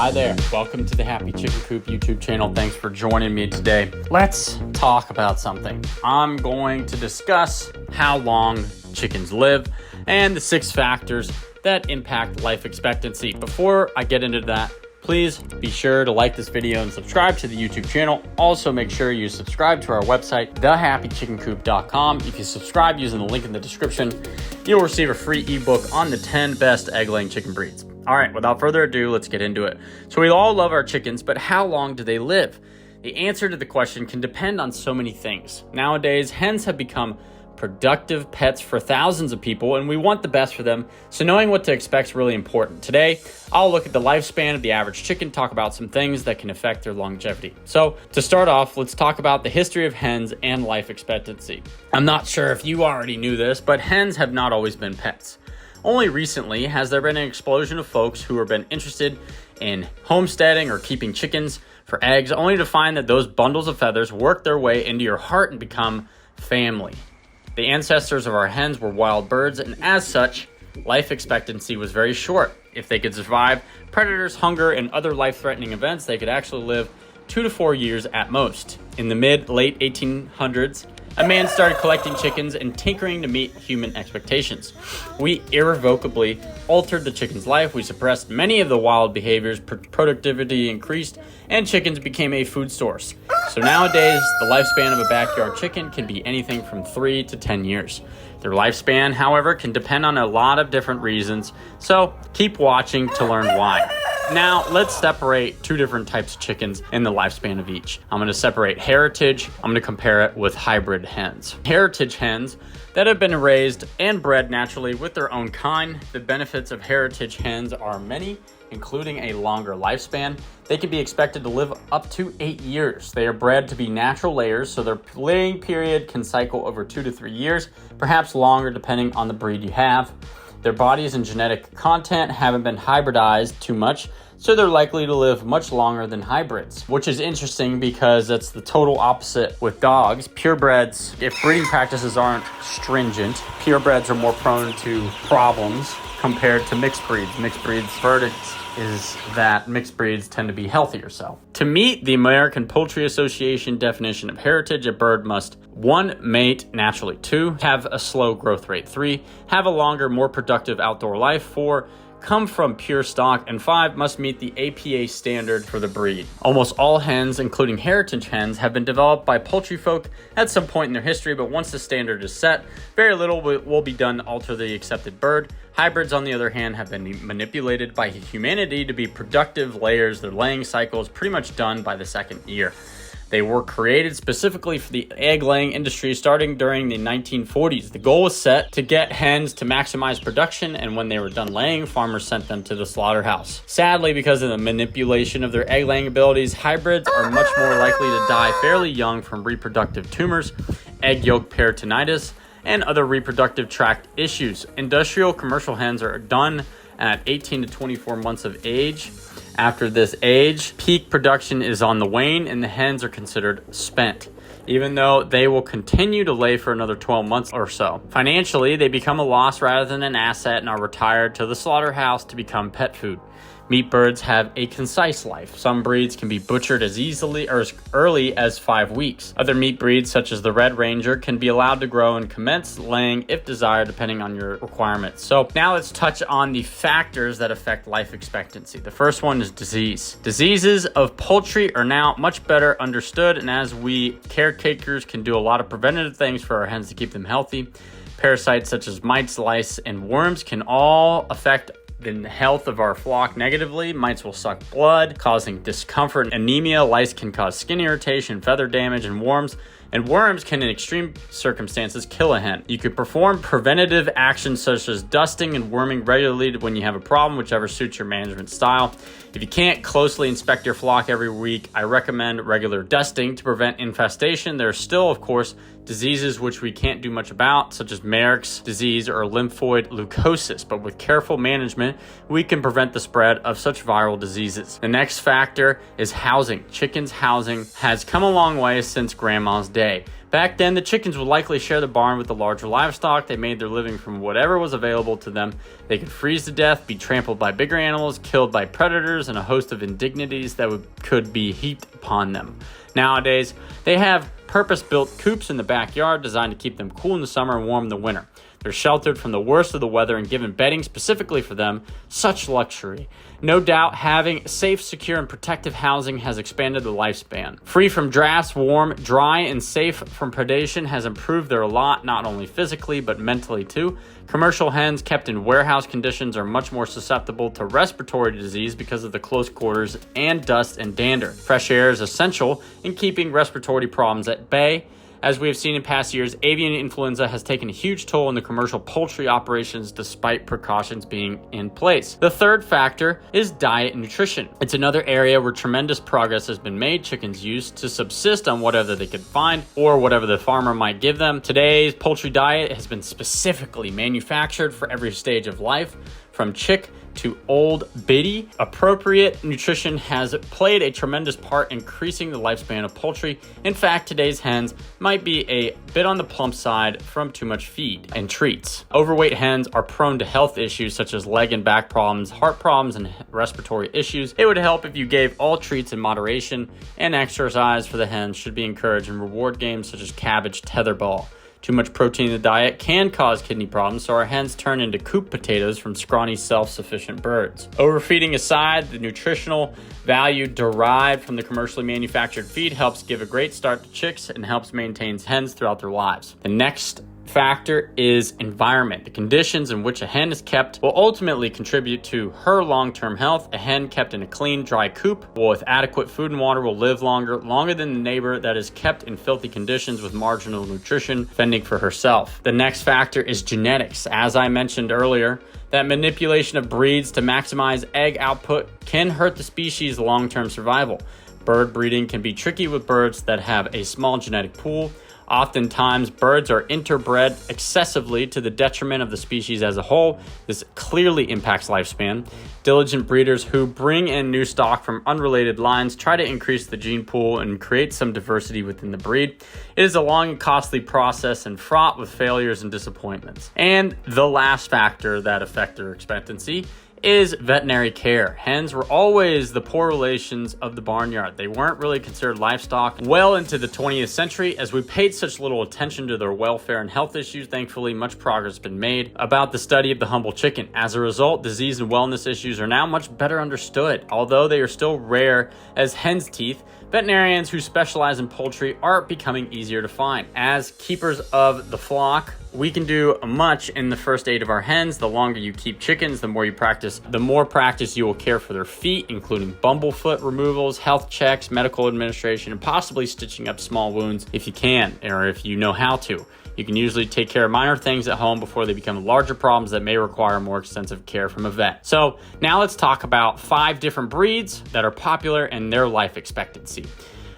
Hi there, welcome to the Happy Chicken Coop YouTube channel. Thanks for joining me today. Let's talk about something. I'm going to discuss how long chickens live and the 6 factors that impact life expectancy. Before I get into that, please be sure to like this video and subscribe to the YouTube channel. Also, make sure you subscribe to our website, thehappychickencoop.com. If you subscribe using the link in the description, you'll receive a free ebook on the 10 best egg-laying chicken breeds. All right, without further ado, let's get into it. So we all love our chickens, but how long do they live? The answer to the question can depend on so many things. Nowadays, hens have become productive pets for thousands of people, and we want the best for them, so knowing what to expect is really important. Today, I'll look at the lifespan of the average chicken, talk about some things that can affect their longevity. So to start off, let's talk about the history of hens and life expectancy. I'm not sure if you already knew this, but hens have not always been pets. Only recently has there been an explosion of folks who have been interested in homesteading or keeping chickens for eggs, only to find that those bundles of feathers work their way into your heart and become family. The ancestors of our hens were wild birds, and as such, life expectancy was very short. If they could survive predators, hunger, and other life-threatening events, they could actually live 2 to 4 years at most. In the mid-late 1800s, a man started collecting chickens and tinkering to meet human expectations. We irrevocably altered the chicken's life. We suppressed many of the wild behaviors, productivity increased, and chickens became a food source. So nowadays, the lifespan of a backyard chicken can be anything from 3 to 10 years. Their lifespan, however, can depend on a lot of different reasons, so keep watching to learn why. Now, let's separate 2 different types of chickens in the lifespan of each. I'm going to separate heritage. I'm going to compare it with hybrid hens. Heritage hens that have been raised and bred naturally with their own kind. The benefits of heritage hens are many, including a longer lifespan. They can be expected to live up to 8 years. They are bred to be natural layers, so their laying period can cycle over 2 to 3 years, perhaps longer depending on the breed you have. Their bodies and genetic content haven't been hybridized too much, so they're likely to live much longer than hybrids, which is interesting because it's the total opposite with dogs. Purebreds, if breeding practices aren't stringent, purebreds are more prone to problems compared to mixed breeds. Mixed breeds' verdict is that mixed breeds tend to be healthier. So to meet the American Poultry Association definition of heritage, a bird must 1, mate naturally, 2, have a slow growth rate, 3, have a longer, more productive outdoor life, 4, come from pure stock, and 5, must meet the APA standard for the breed. Almost all hens, including heritage hens, have been developed by poultry folk at some point in their history, but once the standard is set, very little will be done to alter the accepted bird. Hybrids, on the other hand, have been manipulated by humanity to be productive layers. Their laying cycle is pretty much done by the 2nd year. They were created specifically for the egg-laying industry starting during the 1940s. The goal was set to get hens to maximize production, and when they were done laying, farmers sent them to the slaughterhouse. Sadly, because of the manipulation of their egg-laying abilities, hybrids are much more likely to die fairly young from reproductive tumors, egg yolk peritonitis, and other reproductive tract issues. Industrial commercial hens are done at 18 to 24 months of age. After this age, peak production is on the wane and the hens are considered spent, even though they will continue to lay for another 12 months or so. Financially, they become a loss rather than an asset and are retired to the slaughterhouse to become pet food. Meat birds have a concise life. Some breeds can be butchered as easily or as early as 5 weeks. Other meat breeds, such as the Red Ranger, can be allowed to grow and commence laying if desired, depending on your requirements. So now let's touch on the factors that affect life expectancy. The first one is disease. Diseases of poultry are now much better understood, and as we caretakers can do a lot of preventative things for our hens to keep them healthy. Parasites such as mites, lice, and worms can all affect the health of our flock negatively. Mites will suck blood, causing discomfort and anemia. Lice can cause skin irritation, feather damage, and worms can, in extreme circumstances, kill a hen. You could perform preventative actions such as dusting and worming regularly when you have a problem, whichever suits your management style. If you can't closely inspect your flock every week, I recommend regular dusting to prevent infestation. There are still, of course, diseases which we can't do much about, such as Merrick's disease or lymphoid leukosis, but with careful management, we can prevent the spread of such viral diseases. The next factor is housing. Chickens' housing has come a long way since Grandma's day. Back then, the chickens would likely share the barn with the larger livestock. They made their living from whatever was available to them. They could freeze to death, be trampled by bigger animals, killed by predators, and a host of indignities that could be heaped upon them. Nowadays, they have purpose-built coops in the backyard designed to keep them cool in the summer and warm in the winter. They're sheltered from the worst of the weather and given bedding specifically for them. Such luxury. No doubt having safe, secure, and protective housing has expanded the lifespan. Free from drafts, warm, dry, and safe from predation has improved their lot, not only physically, but mentally too. Commercial hens kept in warehouse conditions are much more susceptible to respiratory disease because of the close quarters and dust and dander. Fresh air is essential in keeping respiratory problems at bay. As we have seen in past years, avian influenza has taken a huge toll on the commercial poultry operations despite precautions being in place. The third factor is diet and nutrition. It's another area where tremendous progress has been made. Chickens used to subsist on whatever they could find or whatever the farmer might give them. Today's poultry diet has been specifically manufactured for every stage of life, from chick to old biddy. Appropriate nutrition has played a tremendous part in increasing the lifespan of poultry. In fact, today's hens might be a bit on the plump side from too much feed and treats. Overweight hens are prone to health issues such as leg and back problems, heart problems, and respiratory issues. It would help if you gave all treats in moderation, and exercise for the hens should be encouraged in reward games such as cabbage tetherball. Too much protein in the diet can cause kidney problems, so our hens turn into Coop potatoes from scrawny, self-sufficient birds. Overfeeding aside, the nutritional value derived from the commercially manufactured feed helps give a great start to chicks and helps maintain hens throughout their lives. The next factor is environment. The conditions in which a hen is kept will ultimately contribute to her long-term health. A hen kept in a clean, dry coop with adequate food and water will live longer than the neighbor that is kept in filthy conditions with marginal nutrition, fending for herself. The next factor is genetics. As I mentioned earlier, that manipulation of breeds to maximize egg output can hurt the species' long-term survival. Bird breeding can be tricky with birds that have a small genetic pool. Oftentimes, birds are interbred excessively to the detriment of the species as a whole. This clearly impacts lifespan. Diligent breeders who bring in new stock from unrelated lines try to increase the gene pool and create some diversity within the breed. It is a long and costly process and fraught with failures and disappointments. And the last factor that affects their expectancy is veterinary care. Hens were always the poor relations of the barnyard. They weren't really considered livestock. Well into the 20th century, as we paid such little attention to their welfare and health issues, thankfully much progress has been made about the study of the humble chicken. As a result, disease and wellness issues are now much better understood. Although they are still rare as hen's teeth, veterinarians who specialize in poultry are becoming easier to find. As keepers of the flock, we can do much in the first aid of our hens. The longer you keep chickens, the more practice you will care for their feet, including bumblefoot removals, health checks, medical administration, and possibly stitching up small wounds if you can, or if you know how to. You can usually take care of minor things at home before they become larger problems that may require more extensive care from a vet. So now let's talk about 5 different breeds that are popular and their life expectancy.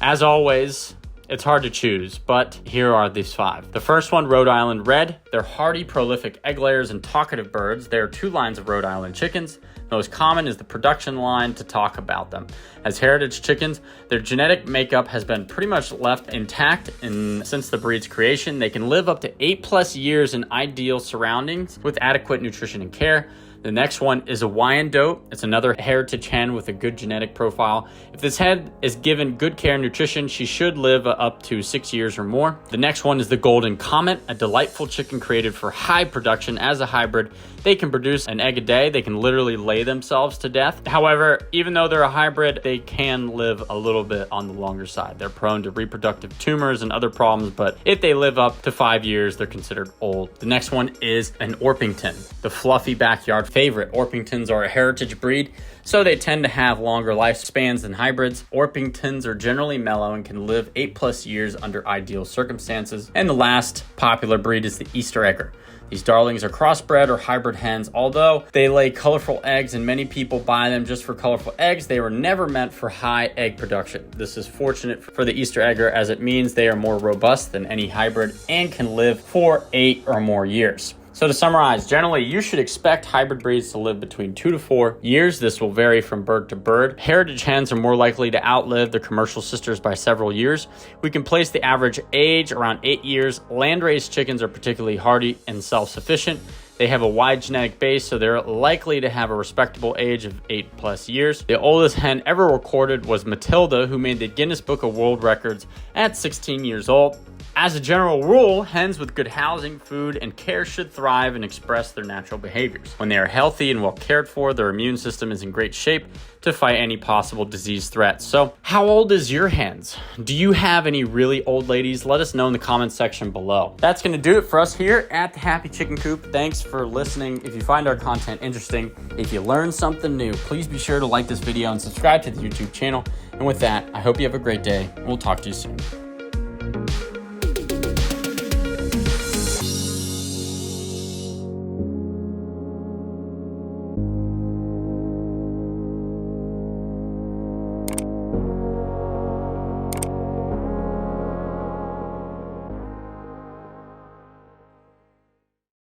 As always, it's hard to choose, but here are these 5. The first one, Rhode Island Red. They're hardy, prolific egg layers and talkative birds. There are 2 lines of Rhode Island chickens. The most common is the production line to talk about them. As heritage chickens, their genetic makeup has been pretty much left intact since the breed's creation. They can live up to 8+ years in ideal surroundings with adequate nutrition and care. The next one is a Wyandotte. It's another heritage hen with a good genetic profile. If this hen is given good care and nutrition, she should live up to 6 years or more. The next one is the Golden Comet, a delightful chicken created for high production. As a hybrid, they can produce an egg a day. They can literally lay themselves to death. However, even though they're a hybrid, they can live a little bit on the longer side. They're prone to reproductive tumors and other problems, but if they live up to 5 years, they're considered old. The next one is an Orpington, the fluffy backyard favorite. Orpingtons are a heritage breed, so they tend to have longer lifespans than hybrids. Orpingtons are generally mellow and can live 8+ years under ideal circumstances. And the last popular breed is the Easter Egger. These darlings are crossbred or hybrid hens. Although they lay colorful eggs and many people buy them just for colorful eggs, they were never meant for high egg production. This is fortunate for the Easter egger, as it means they are more robust than any hybrid and can live for 8 or more years. So to summarize, generally you should expect hybrid breeds to live between 2 to 4 years. This will vary from bird to bird. Heritage hens are more likely to outlive their commercial sisters by several years. We can place the average age around 8 years. Land-raised chickens are particularly hardy and self-sufficient. They have a wide genetic base, so they're likely to have a respectable age of 8+ years. The oldest hen ever recorded was Matilda, who made the Guinness Book of World Records at 16 years old. As a general rule, hens with good housing, food, and care should thrive and express their natural behaviors. When they are healthy and well cared for, their immune system is in great shape to fight any possible disease threats. So, how old is your hens? Do you have any really old ladies? Let us know in the comments section below. That's going to do it for us here at the Happy Chicken Coop. Thanks for listening. If you find our content interesting, if you learned something new, please be sure to like this video and subscribe to the YouTube channel. And with that, I hope you have a great day, and we'll talk to you soon.